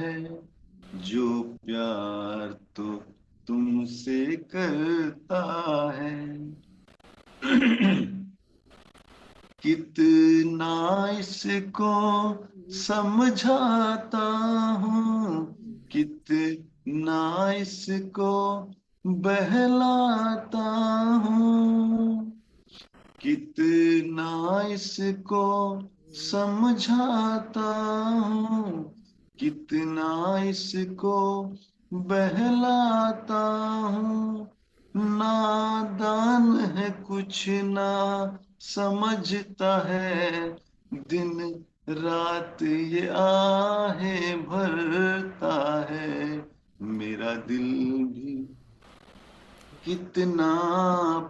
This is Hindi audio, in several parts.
है जो प्यार तो तुमसे करता है। कितना इसको समझाता हूँ, कितना इसको बहलाता हूँ, कितना इसको समझाता हूँ, कितना इसको बहलाता हूँ। नादान है कुछ ना समझता है, दिन रात ये आहें भरता है। मेरा दिल भी कितना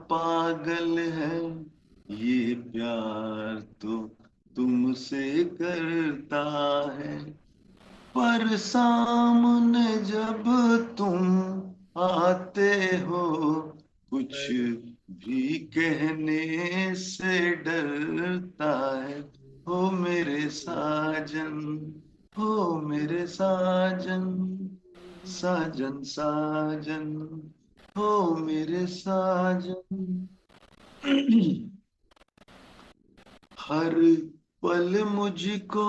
पागल है, ये प्यार तो तुमसे करता है। पर सामने जब तुम आते हो, कुछ भी कहने से डरता है। हो मेरे साजन, हो मेरे साजन, साजन साजन, हो मेरे साजन। हर पल मुझको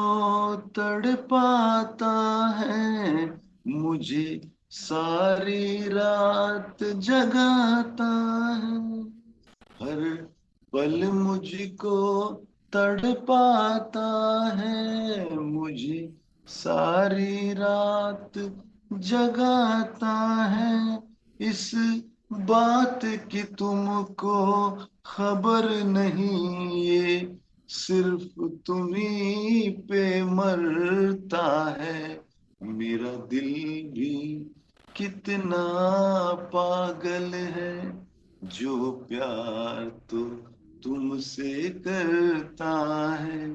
तड़पाता है, मुझे सारी रात जगाता है। हर पल मुझको तड़पाता है, मुझे सारी रात जगाता है। इस बात की तुमको खबर नहीं, ये सिर्फ तुम्ही पे मरता है। मेरा दिल भी कितना पागल है, जो प्यार तो तुमसे करता है।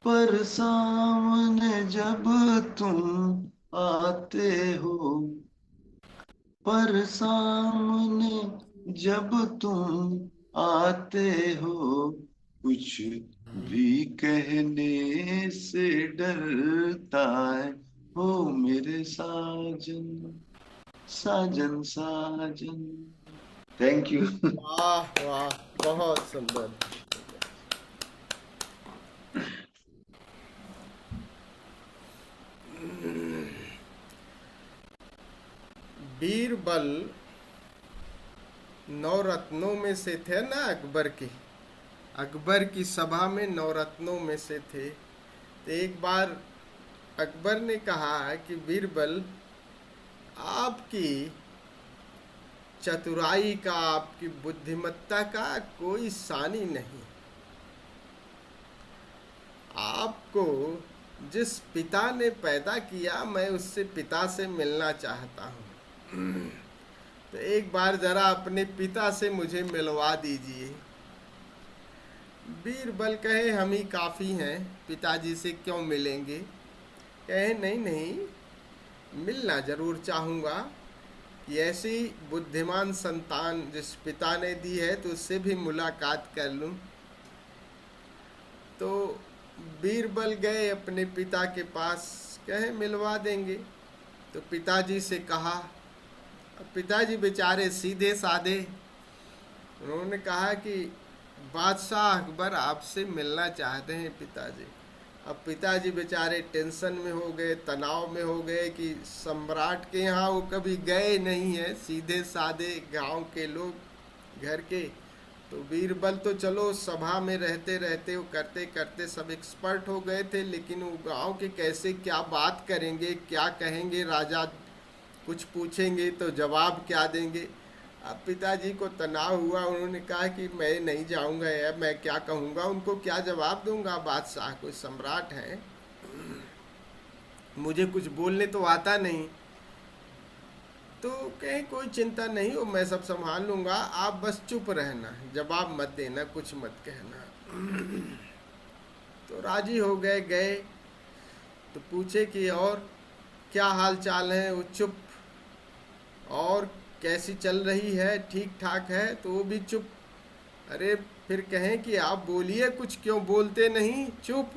पर सामने जब तुम आते हो, पर सामने जब तुम आते हो, कुछ भी कहने से डरता है। हो मेरे साजन, साजन साजन। Thank you. वाह वाह, बहुत सुंदर। बीरबल नवरत्नों में से थे ना, अकबर के। अकबर की सभा में नवरत्नों में से थे। तो एक बार अकबर ने कहा कि बीरबल, आपकी चतुराई का, आपकी बुद्धिमत्ता का कोई सानी नहीं। आपको जिस पिता ने पैदा किया, मैं उससे पिता से मिलना चाहता हूँ। तो एक बार जरा अपने पिता से मुझे मिलवा दीजिए। बीरबल कहे, हम ही काफ़ी हैं, पिताजी से क्यों मिलेंगे। कहे, नहीं नहीं, मिलना ज़रूर चाहूँगा। कि ऐसी बुद्धिमान संतान जिस पिता ने दी है, तो उससे भी मुलाकात कर लूँ। तो बीरबल गए अपने पिता के पास, कहे मिलवा देंगे। तो पिताजी से कहा। अब पिताजी बेचारे सीधे साधे, उन्होंने कहा कि बादशाह अकबर आपसे मिलना चाहते हैं पिताजी। अब पिताजी बेचारे टेंशन में हो गए, तनाव में हो गए कि सम्राट के यहाँ वो कभी गए नहीं हैं, सीधे साधे गांव के लोग, घर के। तो बीरबल तो चलो सभा में रहते रहते, वो करते करते सब एक्सपर्ट हो गए थे, लेकिन वो गांव के कैसे क्या बात करेंगे, क्या कहेंगे, राजा कुछ पूछेंगे तो जवाब क्या देंगे। अब पिताजी को तनाव हुआ, उन्होंने कहा कि मैं नहीं जाऊंगा यार, मैं क्या कहूँगा, उनको क्या जवाब दूंगा, बादशाह कोई सम्राट हैं, मुझे कुछ बोलने तो आता नहीं। तो कहीं कोई चिंता नहीं हो, मैं सब संभाल लूंगा, आप बस चुप रहना, जवाब मत देना, कुछ मत कहना। तो राजी हो गए, गए। तो पूछे कि और क्या हाल चाल है, वो चुप। और कैसी चल रही है, ठीक ठाक है, तो वो भी चुप। अरे फिर कहें कि आप बोलिए कुछ, क्यों बोलते नहीं, चुप।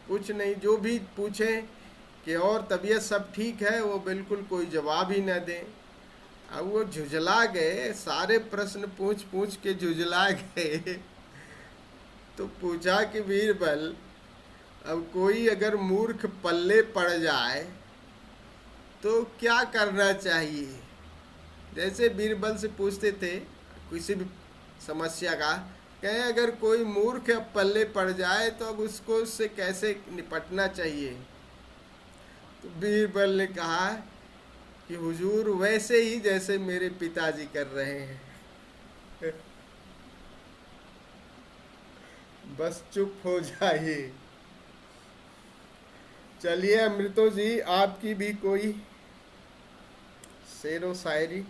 कुछ नहीं, जो भी पूछें कि और तबीयत सब ठीक है, वो बिल्कुल कोई जवाब ही न दें। अब वो झुंझला गए, सारे प्रश्न पूछ पूछ के झुंझला गए। तो पूछा कि बीरबल, अब कोई अगर मूर्ख पल्ले पड़ जाए तो क्या करना चाहिए? जैसे बीरबल से पूछते थे किसी भी समस्या का, कहें अगर कोई मूर्ख पल्ले पड़ जाए तो अब उसको उससे कैसे निपटना चाहिए? तो बीरबल ने कहा कि हुजूर वैसे ही जैसे मेरे पिताजी कर रहे हैं। बस चुप हो जाइए। चलिए अमृतो जी, आपकी भी कोई शेरो शायरी।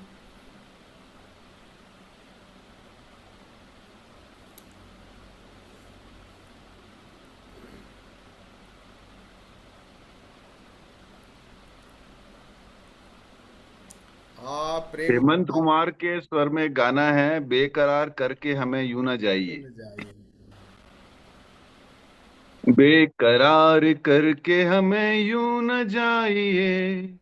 प्रेम हेमंत कुमार के स्वर में गाना है, बेकरार करके हमें यूं न जाइए। सुन जाइए। बेकरार करके हमें यूं न जाइए,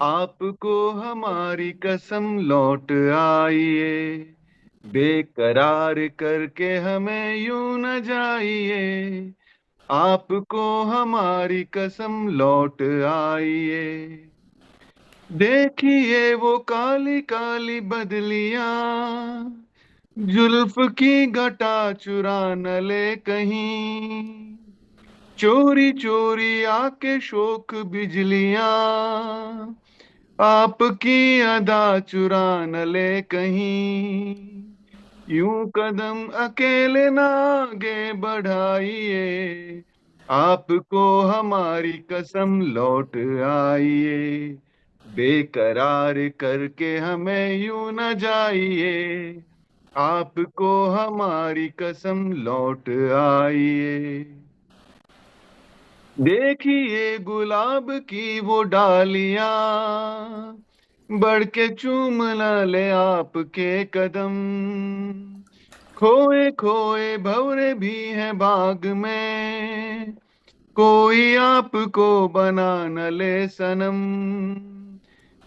आपको हमारी कसम लौट आइए। बेकरार करके हमें यूं न जाइए, आपको हमारी कसम लौट आइए। देखिए वो काली काली बदलियां, जुल्फ की घटा चुरा न ले कहीं। चोरी चोरी आके शोक बिजलियां, आपकी अदा चुरा न ले कहीं। यूं कदम अकेले ना आगे बढ़ाइए, आपको हमारी कसम लौट आइए। बेकरार करके हमें यूं न जाइए, आपको हमारी कसम लौट आइए। देखिए गुलाब की वो डालियां, बढ़ के चूम न ले आपके कदम। खोए खोए भंवरे भी हैं बाग में, कोई आपको बना न ले सनम।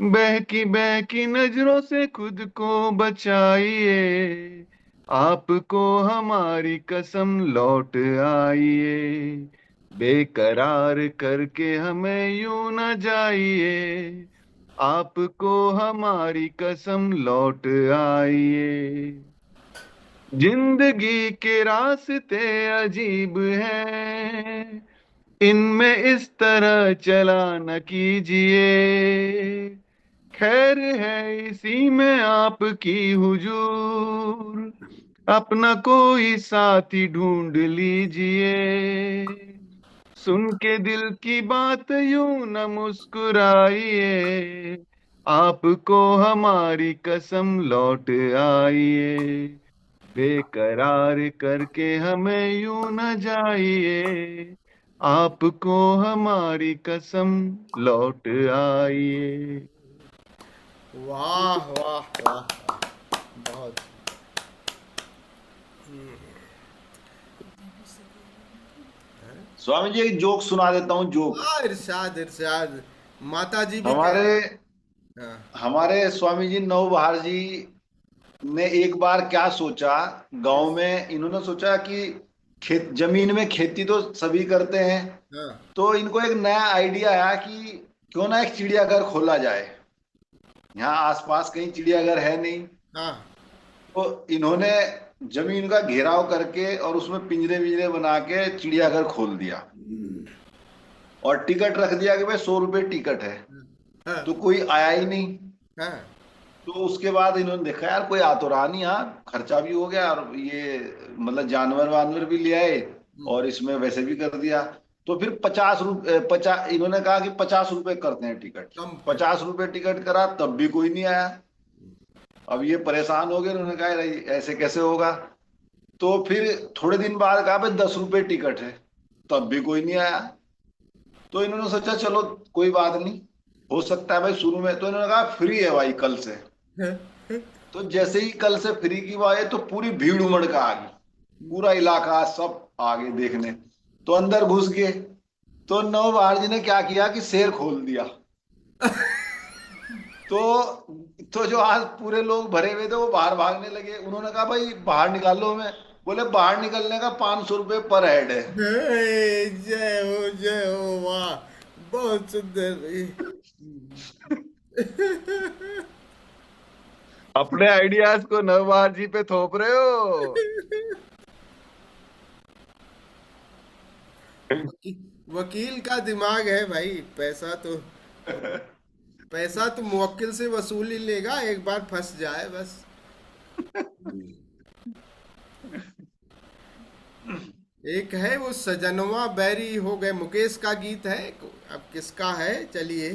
बहकी नजरों से खुद को बचाइए, आपको हमारी कसम लौट आइए। बेकरार करके हमें यूं न जाइए, आपको हमारी कसम लौट आइए। जिंदगी के रास्ते अजीब हैं, इनमें इस तरह चला न कीजिए। खैर है इसी में आपकी हुजूर, अपना कोई साथी ढूंढ लीजिए। सुन के दिल की बात यूं न मुस्कुराइए, आपको हमारी कसम लौट आइए। बेकरार करके हमें यूं न जाइए, आपको हमारी कसम लौट आइए। वाह वाह वाह, बहुत। स्वामी जी एक जोक सुना देता हूँ, जोक। वाह, इरशाद इरशाद। माता जी भी कह हमारे रही। हाँ। हमारे स्वामी जी नवबहार जी ने एक बार क्या सोचा, गांव में इन्होंने सोचा कि खेत जमीन में खेती तो सभी करते हैं, हाँ। तो इनको एक नया आइडिया आया कि क्यों ना एक चिड़ियाघर खोला जाए। यहाँ आसपास कहीं चिड़ियाघर है नहीं, हाँ। तो इन्होंने जमीन का घेराव करके और उसमें पिंजरे विंजरे बना के चिड़ियाघर खोल दिया, और टिकट रख दिया कि भाई 100 रुपये टिकट है। हाँ। तो कोई आया ही नहीं। हाँ। तो उसके बाद इन्होंने देखा यार कोई आ तो रहा नहीं, यार खर्चा भी हो गया और ये मतलब जानवर वानवर भी ले आए, और इसमें वैसे भी कर दिया। तो फिर 50 रुपये, इन्होंने कहा कि 50 रुपये करते हैं टिकट। कम कर। 50 रुपये टिकट करा, तब भी कोई नहीं आया। अब ये परेशान हो गए, उन्होंने कहा "अरे, ऐसे कैसे होगा"। तो फिर थोड़े दिन बाद कहा भाई 10 रुपये टिकट है, तब भी कोई नहीं आया। तो इन्होंने सोचा चलो कोई बात नहीं, हो सकता है भाई शुरू में। तो इन्होंने कहा फ्री है भाई कल से। तो जैसे ही कल से फ्री की बात है, तो पूरी भीड़ उमड़ का आ गई, पूरा इलाका सब आ गए देखने। तो अंदर घुस गए, तो नवबहार जी ने क्या किया कि शेर खोल दिया। तो तो जो आज पूरे लोग भरे हुए थे वो बाहर भागने लगे। उन्होंने कहा भाई बाहर निकालो हमें। बोले बाहर निकलने का 500 रुपये पर हेड है। जय हो, वाह, बहुत सुंदर भाई। अपने आइडियाज को नवबहार जी पे थोप रहे हो। वकील का दिमाग है भाई। पैसा तो मुवक्किल से वसूल ही लेगा, एक बार फंस जाए बस। एक है वो सजनवा बैरी हो गए, मुकेश का गीत है। अब किसका है, चलिए।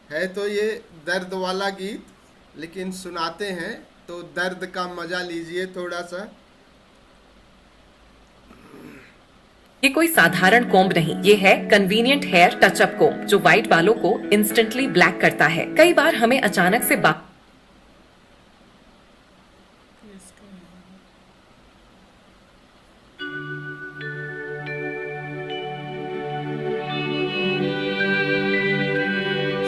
है तो ये दर्द वाला गीत, लेकिन सुनाते हैं तो दर्द का मजा लीजिए थोड़ा सा। ये कोई साधारण कोम्ब नहीं, ये है कन्वीनियंट हेयर टचअप कोम्ब जो व्हाइट बालों को इंस्टेंटली ब्लैक करता है। कई बार हमें अचानक से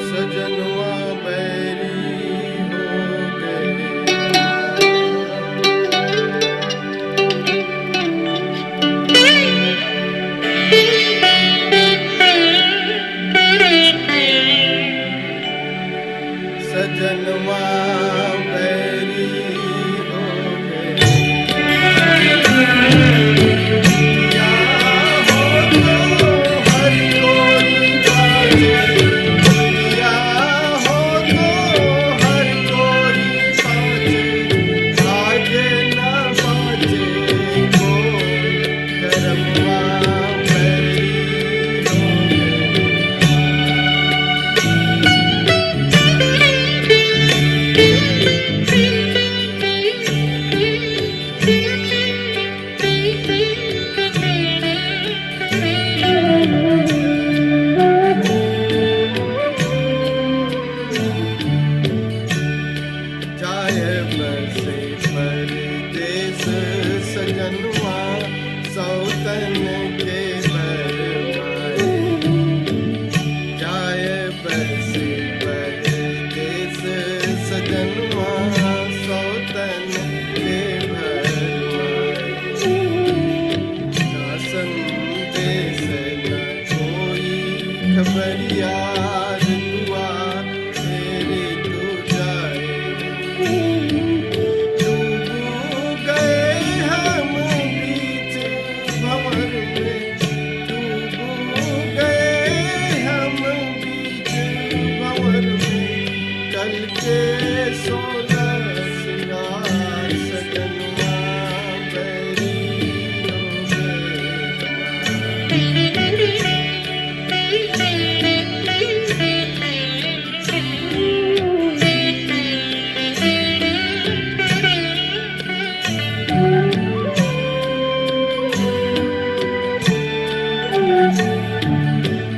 सजनवा बैरी हो गए। सजनवा बैरी हो गए। या हो तो हर कोई बाजे, या हो तो हर कोई बाजे, आगे न बाजे कोई, करमवा बैरी हो जाए बसे परदेस सजनवा, सौतन के बरमाए। जाए बसे परदेस सजनवा, सौतन के भरमाए। ना संदेश न कोई खबरिया, दुआ तेरे तू जाए। डूब गए हम बीच भंवर में, डूब गए हम बीच भंवर में। कल के 16 सिंगार, सजनवा बैरी हो गए।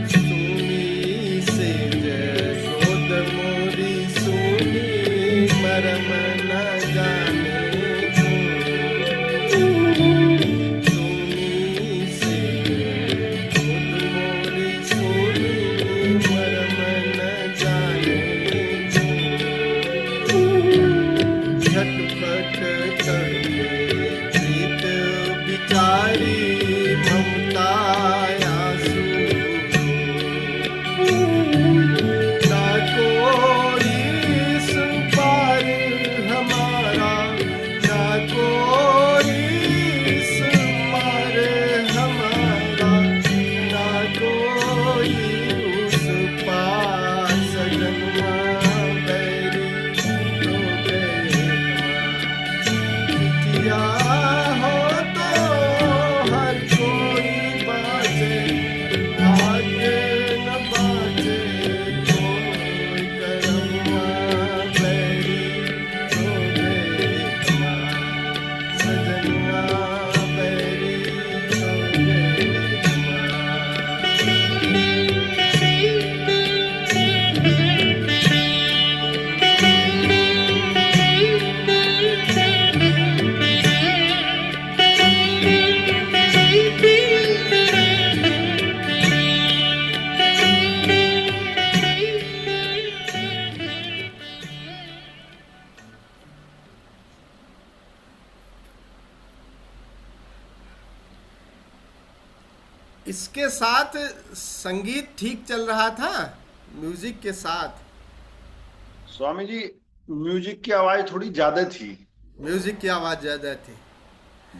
सुनी से जय गोद मोरी, सुनी मर इसके साथ संगीत ठीक चल रहा था, म्यूजिक के साथ। स्वामी जी म्यूजिक की आवाज थोड़ी ज्यादा थी। म्यूजिक की आवाज ज्यादा थी।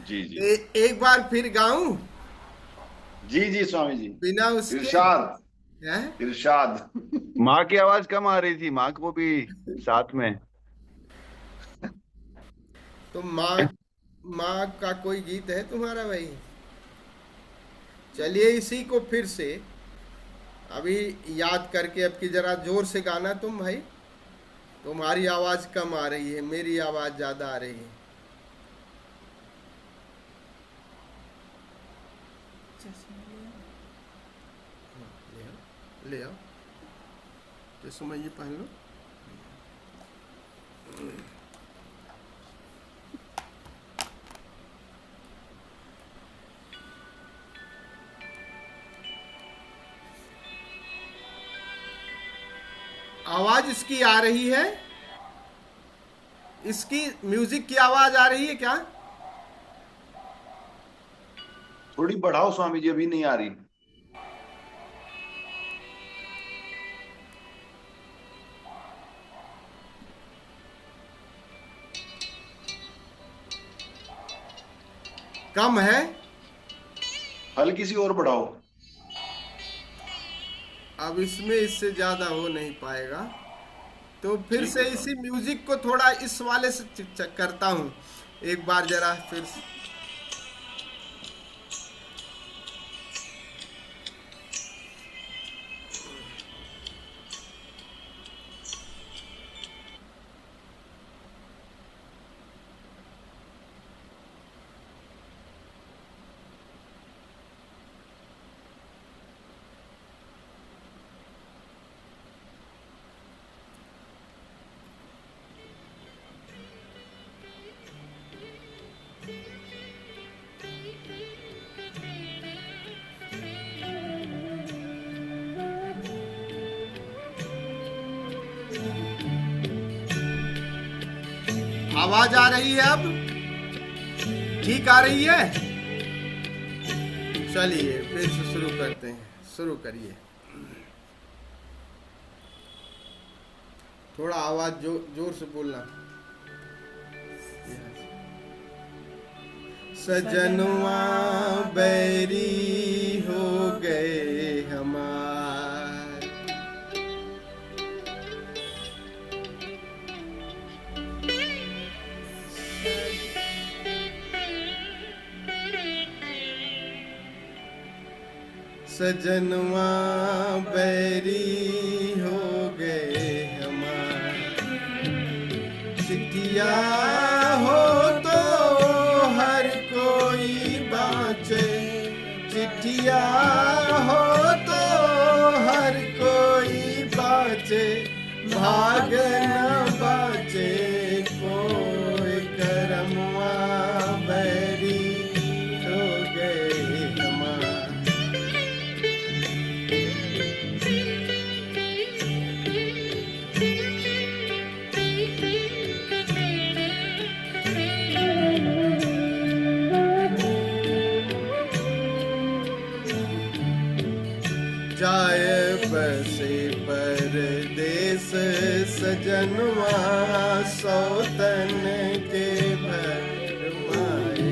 जी जी। एक बार फिर गाऊं जी जी स्वामी जी। बिना उसके? इरशाद हैं? इरशाद। माँ की आवाज कम आ रही थी, माँ को भी साथ में। तो माँ का कोई गीत है तुम्हारा भाई? चलिए इसी को फिर से अभी याद करके, अब की जरा जोर से गाना तुम भाई। तुम्हारी आवाज कम आ रही है, मेरी आवाज ज्यादा आ रही है। ले आओ, चश्मा ये पहन लो। आवाज इसकी आ रही है? इसकी म्यूजिक की आवाज आ रही है क्या? थोड़ी बढ़ाओ स्वामी जी, अभी नहीं आ रही। कम है? हल्की सी और बढ़ाओ। अब इसमें इससे ज्यादा हो नहीं पाएगा, तो फिर ठीक से है इसी स्वामी। म्यूजिक को थोड़ा इस वाले से करता हूँ एक बार जरा फिर से। आवाज आ रही है अब? ठीक आ रही है? चलिए फिर से शुरू करते हैं। शुरू करिए। थोड़ा आवाज जोर से बोलना। सजनवा बैरी हो गए हमार, सजनवा बैरी हो गए हमार। चिट्ठिया हो तो हर कोई बाँचे, चिट्ठिया हो तो हर कोई बाँचे, भाग न बाँचे कोई, करमवा बैरी हो गए हमार। जाए बसे परदेस सजनवा, सौतन के भरमाए।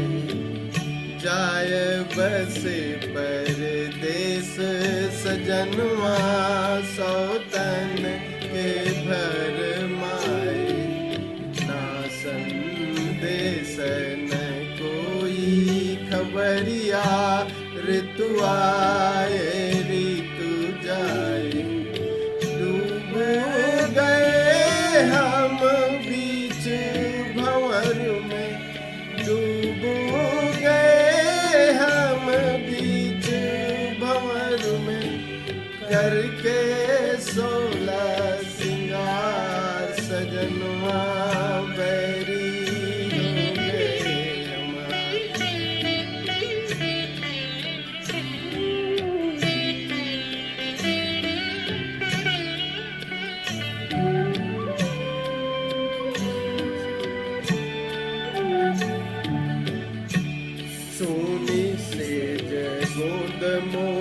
जाए बसे परदेस सजनवा, सौतन के भरमाए। ना संदेश न कोई खबरिया, ऋतु आए ऋतु जाए। डूब गए हम बीच भंवर में, डूब गए हम बीच भंवर में, करके 16 सिंगार, सजनवा बैरी हो गए हमार। सोनी से गोद मोर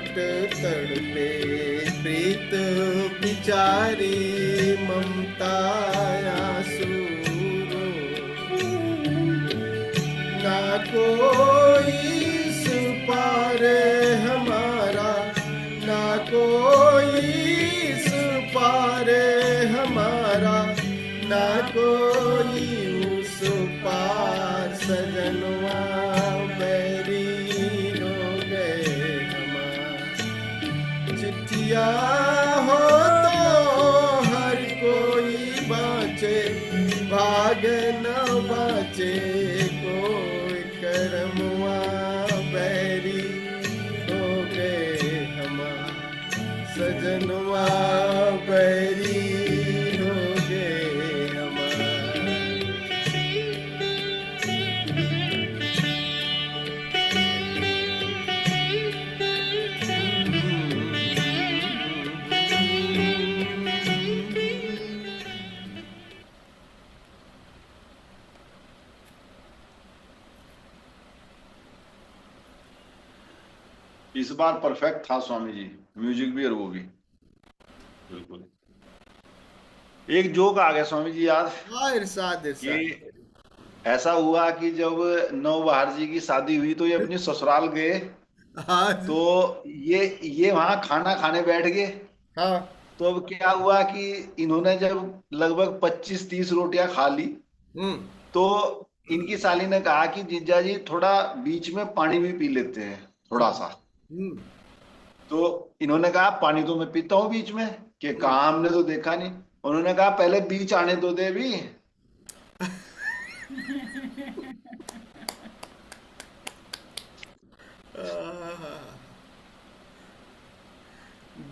घट तड़पे प्रीत बिचारी ममता आंसू ना कोई इस पार हमारा ना कोई इस पार हमारा ना कोई उस पार सजनवा बैरी हो गए हमार चिट्ठिया हो तो हर कोई बाँचे भाग न बाँचे कोई करमवा बैरी हो गए हमार सजनवा बैरी हो गए हमार। इस बार परफेक्ट था स्वामी जी, म्यूजिक भी और वो भी बिल्कुल। एक जोक आ गया स्वामी जी याद हाँ इरशाद इरशाद। कि ऐसा हुआ कि जब नवबहार जी की शादी हुई तो ये अपनी ससुराल गए, हाँ तो ये वहां खाना खाने बैठ गए। हाँ तो अब क्या हुआ कि इन्होंने जब लगभग 25-30 रोटियां खा ली हम्म तो इनकी साली ने कहा कि जीजा जी थोड़ा बीच में पानी भी पी लेते हैं थोड़ा सा। हम्म तो इन्होंने कहा पानी तो मैं पीता हूँ बीच में, कि कहा हमने तो देखा नहीं। उन्होंने कहा पहले बीच आने दो दे भी।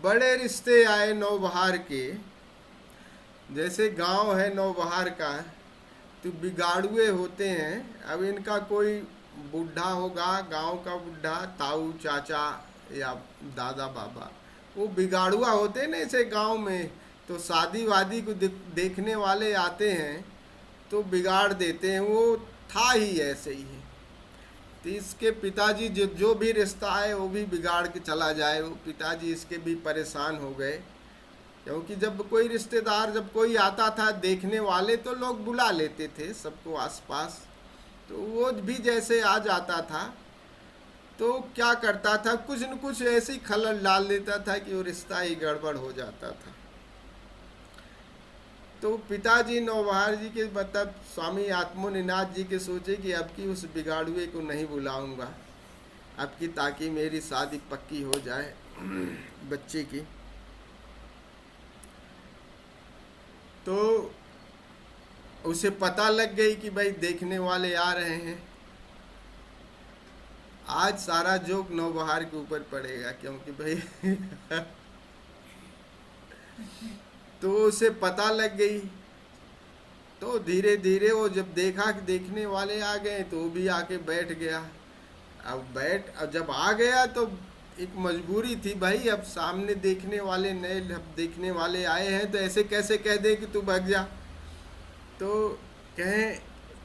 बड़े रिश्ते आए नौबहार के, जैसे गांव है नौबहार का, तो बिगाड़ुए होते हैं। अब इनका कोई बूढ़ा होगा, गांव का बूढ़ा, ताऊ चाचा या दादा बाबा, वो बिगाड़ुआ होते हैं ना ऐसे गांव में। तो शादी वादी को देखने वाले आते हैं तो बिगाड़ देते हैं। वो था ही ऐसे ही है। तो इसके पिताजी जो भी रिश्ता है वो भी बिगाड़ के चला जाए। वो पिताजी इसके भी परेशान हो गए, क्योंकि जब कोई रिश्तेदार जब कोई आता था देखने वाले तो लोग बुला लेते थे सबको आसपास। तो वो भी जैसे आ जाता था तो क्या करता था, कुछ न कुछ ऐसी खलल डाल देता था कि वो रिश्ता ही गड़बड़ हो जाता था। तो पिताजी नौबहार जी के मतलब स्वामी आत्मोनिनाथ जी के सोचे कि अब की उस बिगाड़ुए को नहीं बुलाऊंगा, अब की ताकि मेरी शादी पक्की हो जाए बच्चे की। तो उसे पता लग गई कि भाई देखने वाले आ रहे हैं। आज सारा जोक नौबहार के ऊपर पड़ेगा, क्योंकि भाई तो उसे पता लग गई। तो धीरे धीरे वो जब देखा कि देखने वाले आ गए तो वो भी आके बैठ गया। अब जब आ गया तो एक मजबूरी थी भाई, अब सामने देखने वाले नए देखने वाले आए हैं तो ऐसे कैसे कह दे कि तू भाग जा। तो कहें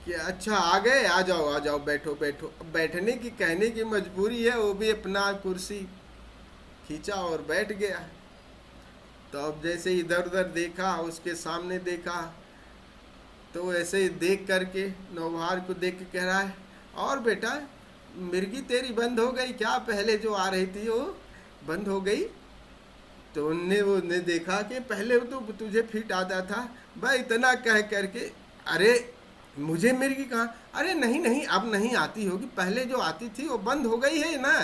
कि अच्छा आ गए, आ जाओ बैठो बैठो। अब बैठने की कहने की मजबूरी है, वो भी अपना कुर्सी खींचा और बैठ गया। तो अब जैसे इधर उधर देखा, उसके सामने देखा, तो ऐसे ही देख करके नौबहार को देख के कह रहा है, और बेटा मिर्गी तेरी बंद हो गई क्या? पहले जो आ रही थी वो बंद हो गई? तो उनने देखा कि पहले तो तुझे फिट आता था भाई। इतना कह करके, अरे मुझे मिर्गी कहाँ? अरे नहीं अब नहीं आती होगी, पहले जो आती थी वो बंद हो गई है ना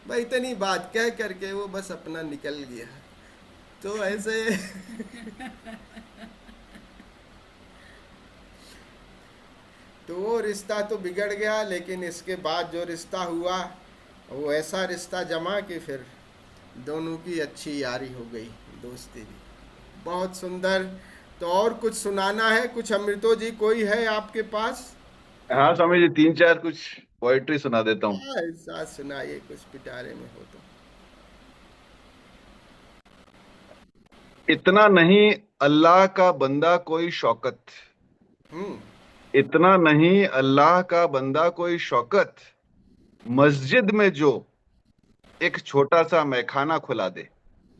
भाई। इतनी बात कह करके वो बस अपना निकल गया। तो ऐसे तो वो रिश्ता तो बिगड़ गया, लेकिन इसके बाद जो रिश्ता हुआ वो ऐसा रिश्ता जमा कि फिर दोनों की अच्छी यारी हो गई, दोस्ती भी बहुत सुंदर। तो और कुछ सुनाना है? कुछ अमृतो जी कोई है आपके पास? हाँ स्वामी जी, 3-4 कुछ पोएट्री सुना देता हूँ। ऐसा सुनाइए कुछ पिटारे में हो तो। इतना नहीं अल्लाह का बंदा कोई शौकत, इतना नहीं अल्लाह का बंदा कोई शौकत, मस्जिद में जो एक छोटा सा मैखाना खुला दे।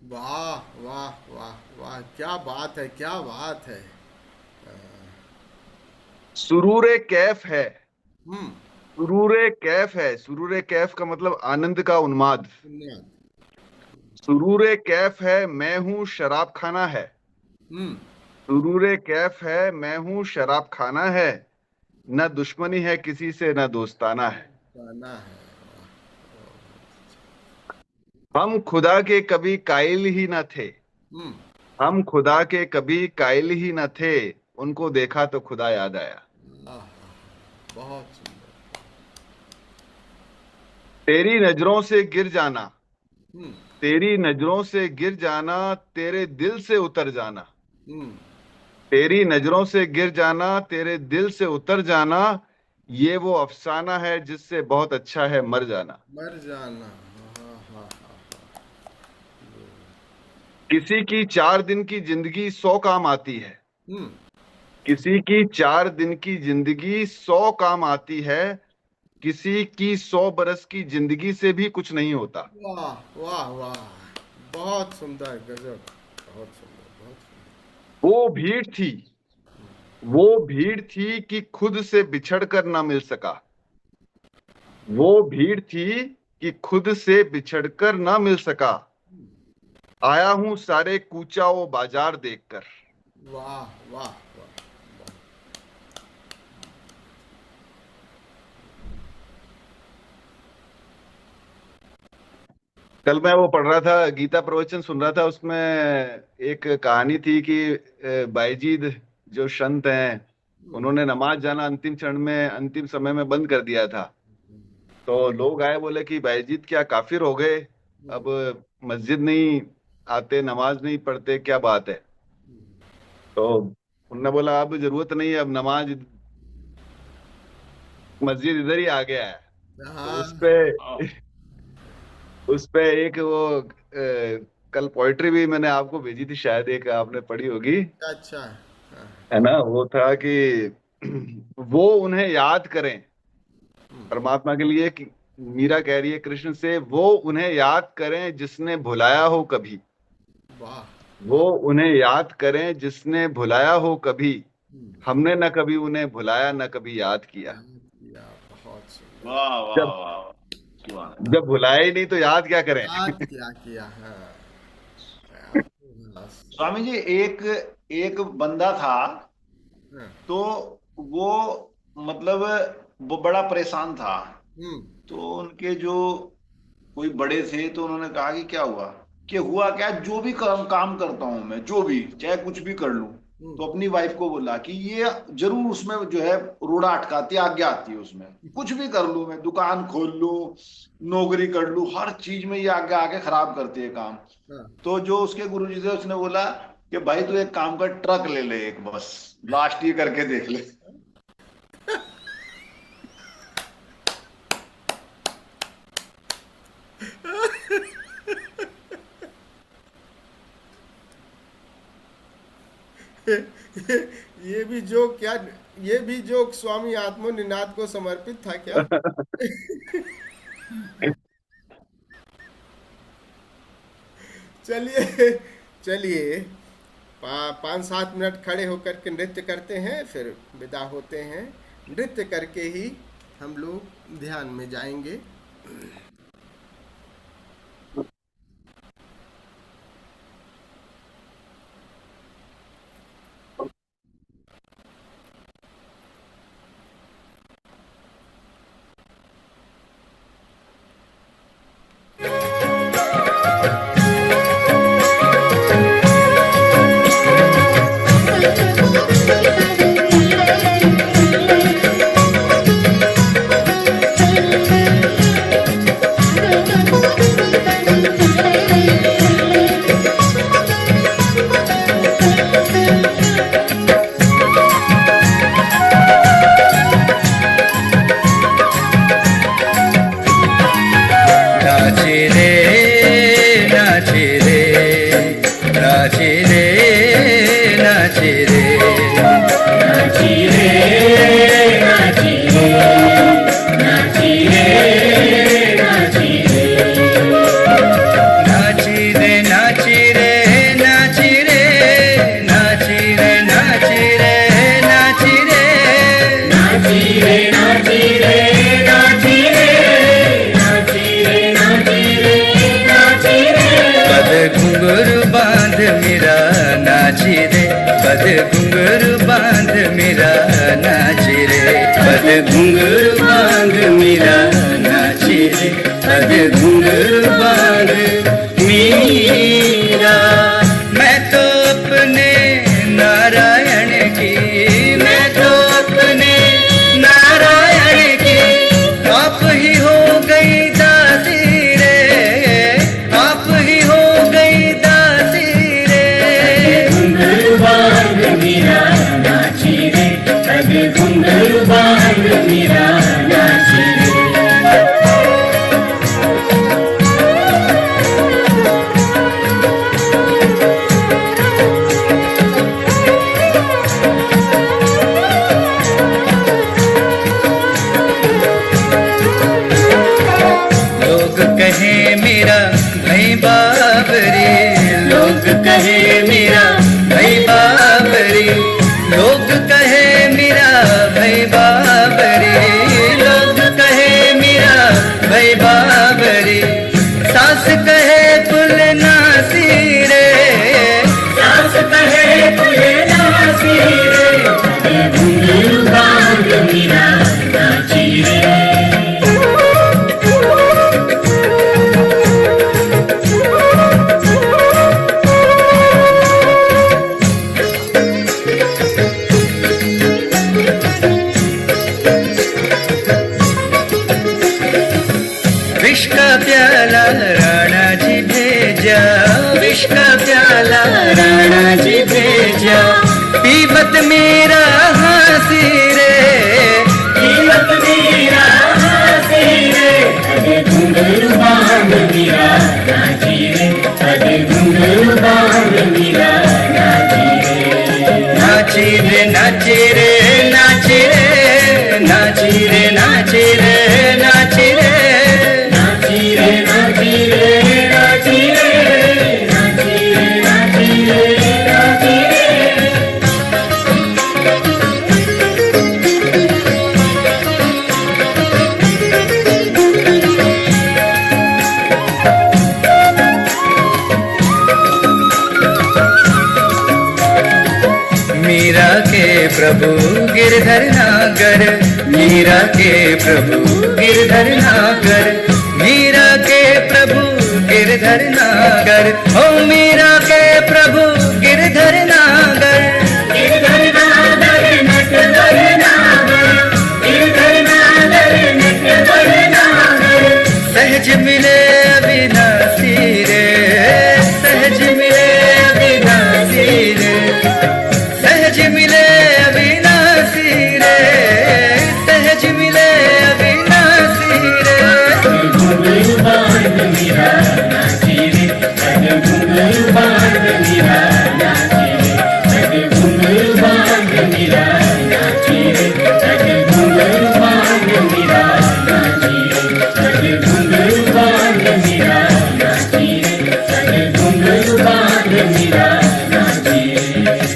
वाह वाह वाह वाह, क्या बात है, क्या बात है। सुरूरे कैफ है, हम्म। सुरूरे कैफ है, सुरूरे कैफ का मतलब आनंद का उन्माद। धन्यवाद। सुरूरे कैफ है, मैं हूँ शराब खाना है। हम्म। सुरूरे कैफ है, मैं हूँ शराब खाना है। न दुश्मनी है किसी से, न दोस्ताना है। गाना है। हम खुदा के कभी कायल ही न थे, हम्म। हम खुदा के कभी कायल ही न थे। उनको देखा तो खुदा याद आया। आह, बहुत सुंदर। तेरी नजरों से गिर जाना, हम्म। तेरी नजरों से गिर जाना, तेरे दिल से उतर जाना। हम्म। तेरी नजरों से गिर जाना, तेरे दिल से उतर जाना। ये वो अफसाना है जिससे बहुत अच्छा है मर जाना। मर जाना। हाँ हाँ हाँ। किसी की 4 दिन की जिंदगी 100 काम आती है। हम्म। किसी की 4 दिन की जिंदगी 100 काम आती है। किसी की 100 बरस की जिंदगी से भी कुछ नहीं होता। वाह वाह वाह, बहुत सुंदर, गजब, बहुत सुंदर, बहुत सुंदर। वो भीड़ थी, वो भीड़ थी कि खुद से बिछड़ कर ना मिल सका। वो भीड़ थी कि खुद से बिछड़ कर ना मिल सका। आया हूं सारे कूचा वो बाजार देखकर। वाह वाह वाह। कल मैं वो पढ़ रहा था, गीता प्रवचन सुन रहा था, उसमें एक कहानी थी कि बायजीद जो संत हैं, उन्होंने नमाज जाना अंतिम क्षण में, अंतिम समय में बंद कर दिया था। तो लोग आए, बोले कि बायजीद क्या काफिर हो गए, अब मस्जिद नहीं आते, नमाज नहीं पढ़ते, क्या बात है? तो उन्होंने बोला अब जरूरत नहीं है, अब नमाज मस्जिद इधर ही आ गया है। तो हाँ। उस पे एक वो कल पोइट्री भी मैंने आपको भेजी थी, शायद एक आपने पढ़ी होगी, अच्छा। हाँ। है ना? वो था कि वो उन्हें याद करें, परमात्मा के लिए कि मीरा कह रही है कृष्ण से, वो उन्हें याद करें जिसने भुलाया हो कभी। वाह। वो उन्हें याद करें जिसने भुलाया हो कभी। हमने न कभी उन्हें भुलाया, न कभी याद किया। याद किया, बहुत सुंदर। वाह वाह जब वाह वाह, सुभान अल्लाह। जब भुलाया ही नहीं तो याद क्या करें? याद क्या किया। हाँ। स्वामी जी, एक एक बंदा था, हाँ। तो वो मतलब वो बड़ा परेशान था। हम्म। तो उनके जो कोई बड़े थे, तो उन्होंने कहा कि क्या हुआ, कि हुआ क्या, जो भी काम करता हूं मैं, जो भी चाहे कुछ भी कर लूं, तो अपनी वाइफ को बोला कि ये जरूर उसमें जो है रोड़ा अटकाती, आज्ञा आती है उसमें, कुछ भी कर लूं मैं, दुकान खोल लूं, नौकरी कर लूं, हर चीज में ये आज्ञा आके खराब करती है काम। हाँ। तो जो उसके गुरुजी थे, उसने बोला कि भाई तू एक काम कर, ट्रक ले ले एक, बस लास्ट ये करके देख ले। ये भी जोक क्या, ये भी जोक स्वामी आत्मनिनाद को समर्पित था क्या? चलिए चलिए, 5-7 मिनट खड़े होकर के नृत्य करते हैं, फिर विदा होते हैं। नृत्य करके ही हम लोग ध्यान में जाएंगे। नाची रे, नाची रे, नाची रे। बांध मेरा नाची रे, पद घुंघरू बांध मेरा नाची रे, पद घुंघरू बांध मेरा नाची रे, पद घुंघरू बांध मेरा। मैं तो अपने नारायण की, मैं तो अपने नारायण की आप ही हो गई दासी रे, आप ही हो गई दासी रे। घुंघरू बांध मेरा नाची रे, पद घुंघरू बांध मेरा नाची रे। कहे मेरा भाई बाबरी, लोग कहे मेरा भाई बाबरी, लोग कहे मेरा भाई बाबरी, लोग कहे मेरा भाई बाबरी। सास कहे पुलनासी रे, सास कहे पुलनासी रे, घुंघरू बांध मेरा नाची रे। विष का प्याला राणा जी भेजा, विष का प्याला राणा जी भेजा, पीवत मेरा हंसी रे, पीवत मेरा हंसी रे, पद घुंघरू बांध मेरा नाची रे, पद घुंघरू बांध मेरा नाची रे। नाची रे नाची रे नाची रे, नाची रे नाची रे नाची रे, नाची रे नाची रे नाची रे, नाची रे नाची रे नाची रे। मीरा के प्रभु गिरधर नागर, मीरा के प्रभु गिरधर नागर, मीरा के प्रभु गिरधर नागर, ओ मीरा के प्रभु गिरधर नागर। गिरधर नागर नटवर नागर, गिरधर नागर नटवर नागर। सहज मिले अविनाशी रे, सहज मिले अविनाशी रे, सहज मिले अविनाशी रे, सहज मिले अविनाशी रे। घुंघरू बांध मेरा नाची रे, पद घुंघरू बांध मेरा नाची रे, पद घुंघरू बांध मेरा नाची रे, पद घुंघरू बांध मेरा नाची रे, पद घुंघरू बांध मेरा नाची रे, पद घुंघरू बांध मेरा नाची रे।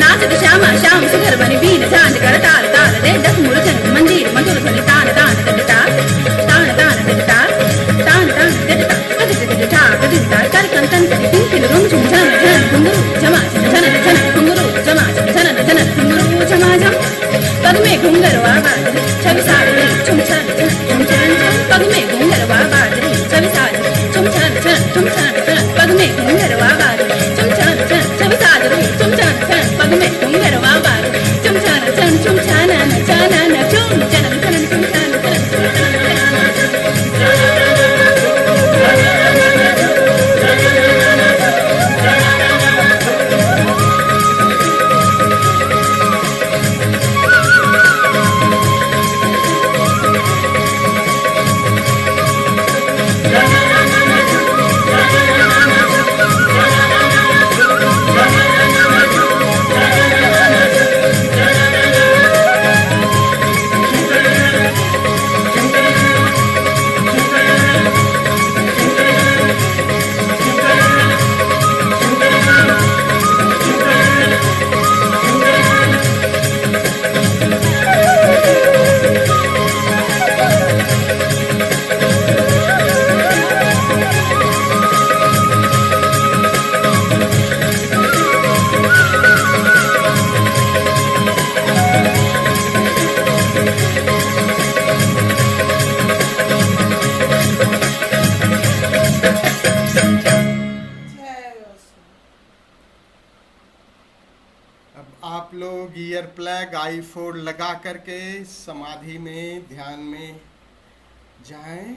नाचत श्यामा श्याम सुधर बनी बीन झांझ कर ताल ताल दे दस मूर्छन मंदिर मधुर ध्वनि तान तान दजटा तान तान दजटा तान तान दजटा कजट दजटा कदिता कर कंतन करि तिन तिन रुम झुम झन झन घुंघरू झमा झन झन घुंघरू झमा झन झन घुंघरू झमा झम पग में घुंघरवा बाजरी छवि साड़ी झुम छन झुम छन पग में घुंघरवा बाजरी छवि साड़ी झुम छन झुम छन पग में घुंघरवा बाजरी झुम छन छवि साड़ी झुम छन पग में घुंघरवा बाजरी झुम छन झुम छन छन झुम छन छन झुम छन छन अब आप लोग ईयर प्लग आई4 लगा करके समाधि में ध्यान में जाएं।